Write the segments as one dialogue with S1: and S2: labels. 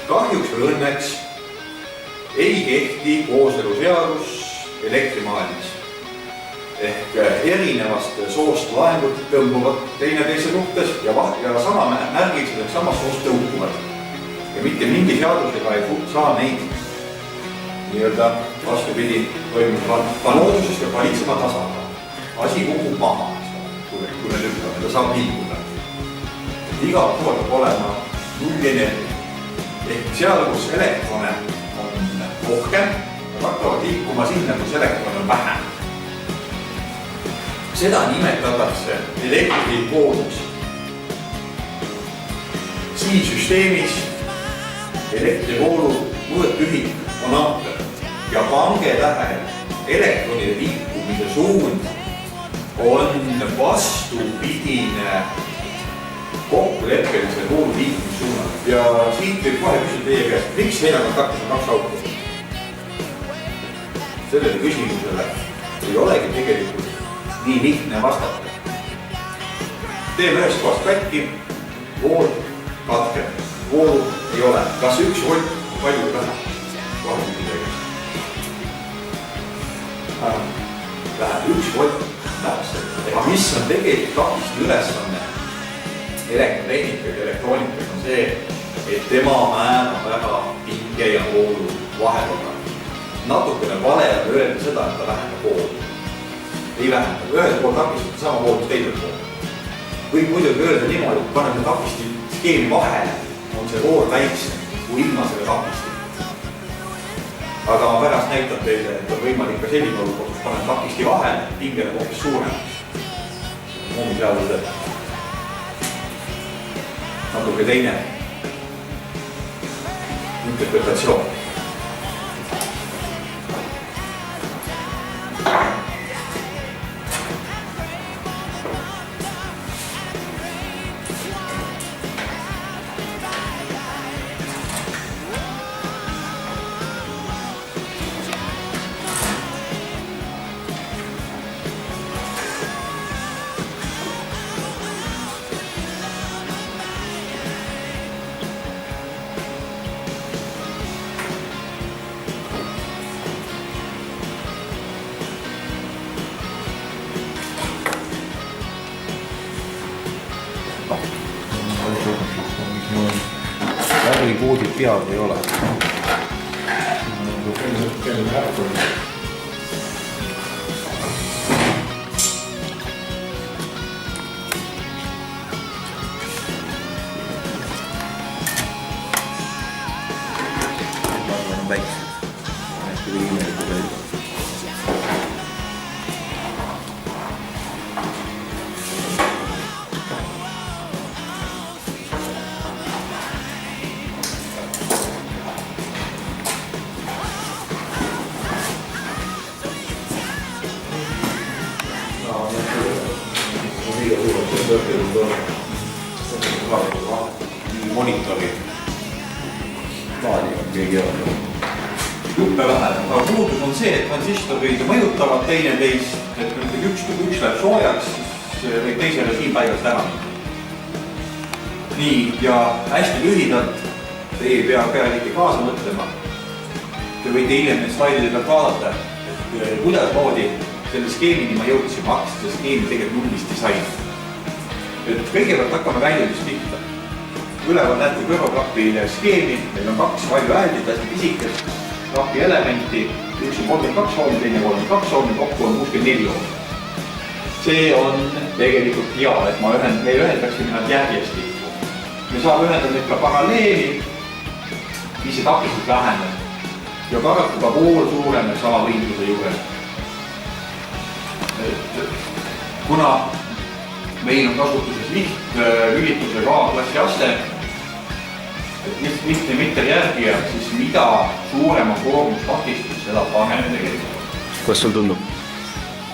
S1: kahjuks või õnneks ei kehti kooseluseadus elektrimaailmas. Ehk erinevast soost laengud tõmbuvad teineteise suhtes ja sama märgilised samas soost tõukuvad. Ja mitte mingi seadusega ei saa neid nii-öelda vastupidi toimuda looduses ja valitsema tasakaal. Asi kukub maha, kui me lükkame, ta saab liikuda. Igal pool peab olema nullenergia. Ehk seal, kus elektrone on rohkem, nad hakkavad liikuma sinna, kus elektrone on vähem. Seda nimetatakse elektrivooluks. Siin süsteemis elektrivoolu mõõtühik on amper ja pange tähele, elektronide liikumise suund on vastupidine kokkuleppelise voolu liikumissuunal. Ja siit võib kohe küsida teie käest, miks heinakontaktis on 2 autot? Sellele küsimusele ei olegi tegelikult nii lihtne vastata. Teeme ühest kohast katki, vool katkeb, voolu ei ole. Kas 1 volt palju läheb? Läheb 1 volt läheb see. Aga mis on tegelikult takiste ülesanne elektrotehnika ja elektroonika on see, et tema määrab väga pinge ja voolu vahekorda. Natukene vale on öelda seda, et ta vähendab voolu. Ei vähendab. Ühel pool takistab sama vool, mis teisel pool. Võib muidugi öelda niimoodi, et paneme takisti skeemi vahele, on see vool väiksem kui ilma selle takisti. Aga ma pärast näitan teile, et on võimalik ka selline olukord, kus paneme takisti vahele, pingele hoopis suuremaks. Moomi seaduse natuke teine interpretatsioon.
S2: Koodid pead ei ole.
S1: Monitori
S2: Vaali on keegi öelda.
S1: Juppe vähem, aga puudus on see, et transistorid mõjutavad teineteist, et kui üks läheb soojaks, siis võib teisele siin paigast ära. Nii, ja hästi lühidalt, te ei pea ikka kaasa mõtlema. Te võite hiljem need slaidide pealt vaadata, et kuidas moodi selle skeemini ma jõudsin, ma hakkasin selle skeemi tegelikult nullist disaini. Kõigepealt hakkame väljumist pihta. Üleval näete kõrvaklapi skeemi, meil on 2 palju ääldid, hästi pisikest klapi elementi, üks on 32 ohmi, teine 32 ohmi, kokku on 64 ohmi. See on tegelikult hea, et me ühendaksime nad järjest liiku. Me saame ühendada neid ka paralleeli, mis see takistus väheneb ja paraku ka vool suureneb sama võimsuse juures. Kuna meil on kasutuses lülitusega A-klassi aste, mitte järgi, siis mida suurema koormus takistus, seda parem tegelikult.
S3: Kuidas sul tundub?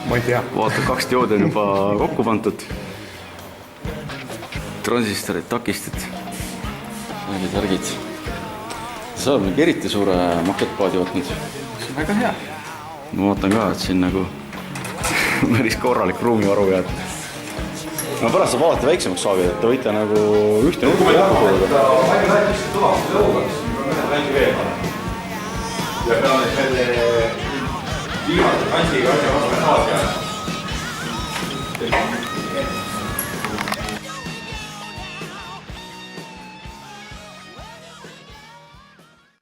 S2: Ma ei tea.
S3: Vaata, 2 dioodi on juba kokku pandud. Transistorid, takistid. Need järgid. Sa oled mingi eriti suure maketpaadi võtnud.
S2: See on väga hea.
S3: Ma vaatan ka, et siin nagu päris korralik ruumivaru jääd. No pärast saab alati väiksemaks saavida, et te võite nagu ühte nurka kokku koguda.
S1: Palju rääkist kõvasti tõugaks, kandi veel panema. Ja peame selle viimase kandiga asja vastu taas jääma.